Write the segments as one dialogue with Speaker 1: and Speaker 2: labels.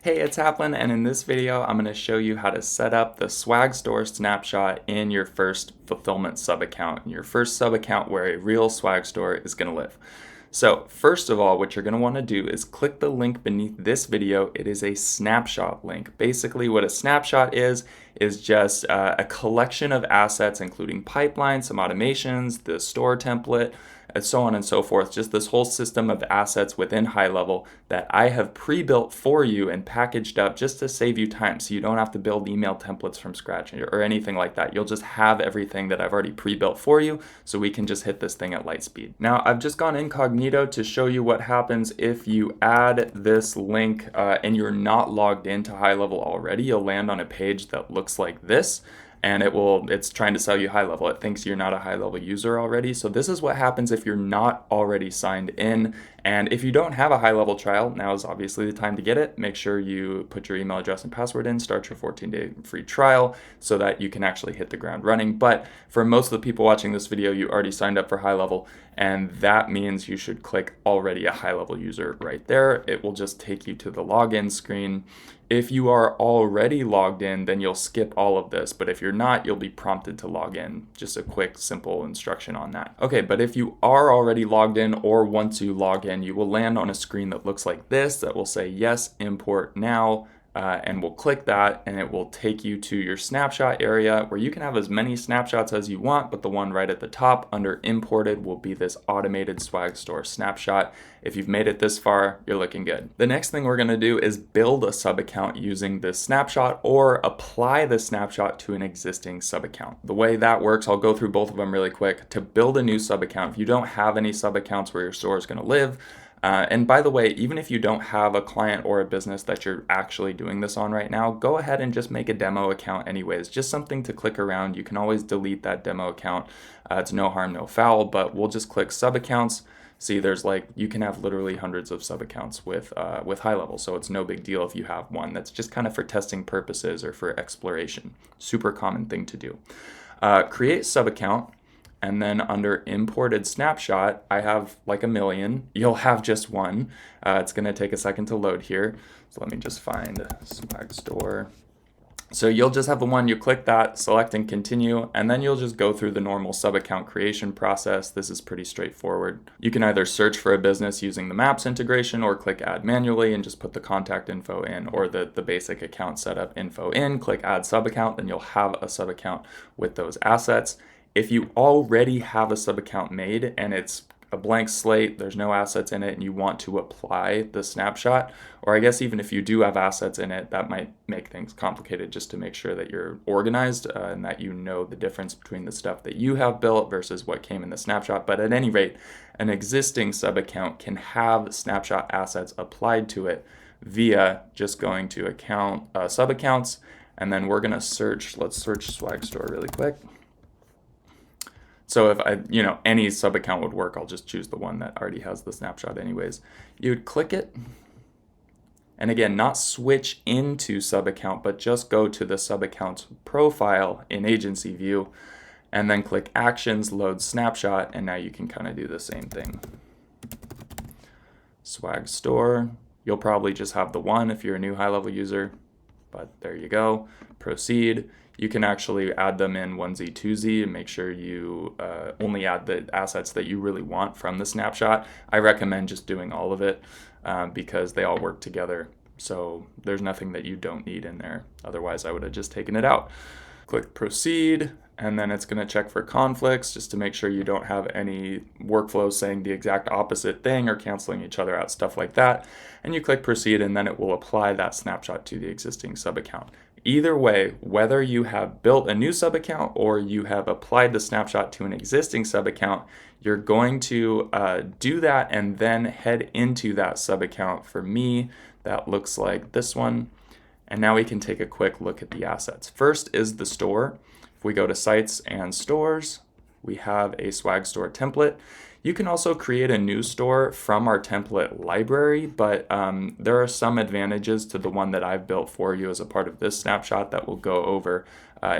Speaker 1: Hey, it's Applin, and in this video, I'm going to show you how to set up the Swag Store snapshot in your first fulfillment sub account, your first sub account where a real Swag Store is going to live. So first of all, what you're going to want to do is click the link beneath this video. It is a snapshot link. Basically, what a snapshot is just a collection of assets, including pipelines, some automations, the store template, and so on and so forth. Just this whole system of assets within HighLevel that I have pre-built for you and packaged up just to save you time, so you don't have to build email templates from scratch or anything like that. You'll just have everything that I've already pre-built for you, so we can just hit this thing at light speed. Now, I've just gone incognito to show you what happens if you add this link and you're not logged into HighLevel already. You'll land on a page that looks like this, and it's trying to sell you HighLevel. It thinks you're not a HighLevel user already. So this is what happens if you're not already signed in. And if you don't have a HighLevel trial, now is obviously the time to get it. Make sure you put your email address and password in, start your 14-day free trial so that you can actually hit the ground running. But for most of the people watching this video, you already signed up for HighLevel, and that means you should click already a HighLevel user right there. It will just take you to the login screen. If you are already logged in, then you'll skip all of this. But if you're not, you'll be prompted to log in. Just a quick, simple instruction on that. Okay, but if you are already logged in or want to log in, you will land on a screen that looks like this that will say, yes, import now. And we'll click that, and it will take you to your snapshot area where you can have as many snapshots as you want, but the one right at the top under imported will be this automated Swag Store snapshot. If you've made it this far, you're looking good. The next thing we're going to do is build a sub account using this snapshot or apply the snapshot to an existing sub account. The way that works, I'll go through both of them really quick. To build a new sub account, if you don't have any sub accounts where your store is going to live, and by the way, even if you don't have a client or a business that you're actually doing this on right now, go ahead and just make a demo account anyways. Just something to click around. You can always delete that demo account. It's no harm, no foul, but we'll just click sub accounts. See, you can have literally hundreds of sub accounts with HighLevel, so it's no big deal if you have one. That's just kind of for testing purposes or for exploration. Super common thing to do. Create sub account. And then under imported snapshot, I have like a million. You'll have just one. It's going to take a second to load here. So let me just find Swag Store. So you'll just have the one. You click that, select and continue, and then you'll just go through the normal sub account creation process. This is pretty straightforward. You can either search for a business using the Maps integration or click add manually and just put the contact info in, or the basic account setup info in, click add sub account, then you'll have a sub account with those assets. If you already have a sub account made and it's a blank slate, there's no assets in it, and you want to apply the snapshot, or I guess even if you do have assets in it, that might make things complicated, just to make sure that you're organized and that you know the difference between the stuff that you have built versus what came in the snapshot. But at any rate, an existing sub account can have snapshot assets applied to it via just going to account sub accounts, and then we're gonna search. Let's search Swag Store really quick. So if any sub account would work, I'll just choose the one that already has the snapshot anyways. You would click it, and again, not switch into sub account, but just go to the sub account's profile in agency view, and then click actions, load snapshot, and now you can kind of do the same thing. Swag Store, you'll probably just have the one if you're a new HighLevel user, but there you go. Proceed. You can actually add them in onesie, twosie, and make sure you only add the assets that you really want from the snapshot. I recommend just doing all of it because they all work together. So there's nothing that you don't need in there. Otherwise, I would have just taken it out. Click proceed, and then it's going to check for conflicts just to make sure you don't have any workflows saying the exact opposite thing or canceling each other out, stuff like that. And you click proceed, and then it will apply that snapshot to the existing sub account. Either way, whether you have built a new sub account or you have applied the snapshot to an existing sub account, you're going to do that and then head into that sub account. For me, that looks like this one. And now we can take a quick look at the assets. First is the store. If we go to sites and stores, we have a Swag Store template. You can also create a new store from our template library, but there are some advantages to the one that I've built for you as a part of this snapshot that we'll go over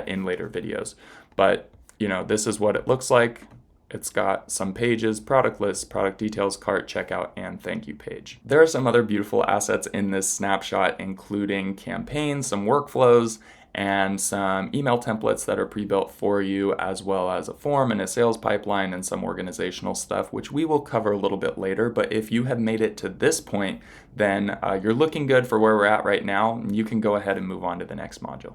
Speaker 1: in later videos. But this is what it looks like. It's got some pages, product lists, product details, cart, checkout, and thank you page. There are some other beautiful assets in this snapshot, including campaigns, some workflows, and some email templates that are pre-built for you, as well as a form and a sales pipeline and some organizational stuff, which we will cover a little bit later. But if you have made it to this point, then you're looking good for where we're at right now. You can go ahead and move on to the next module.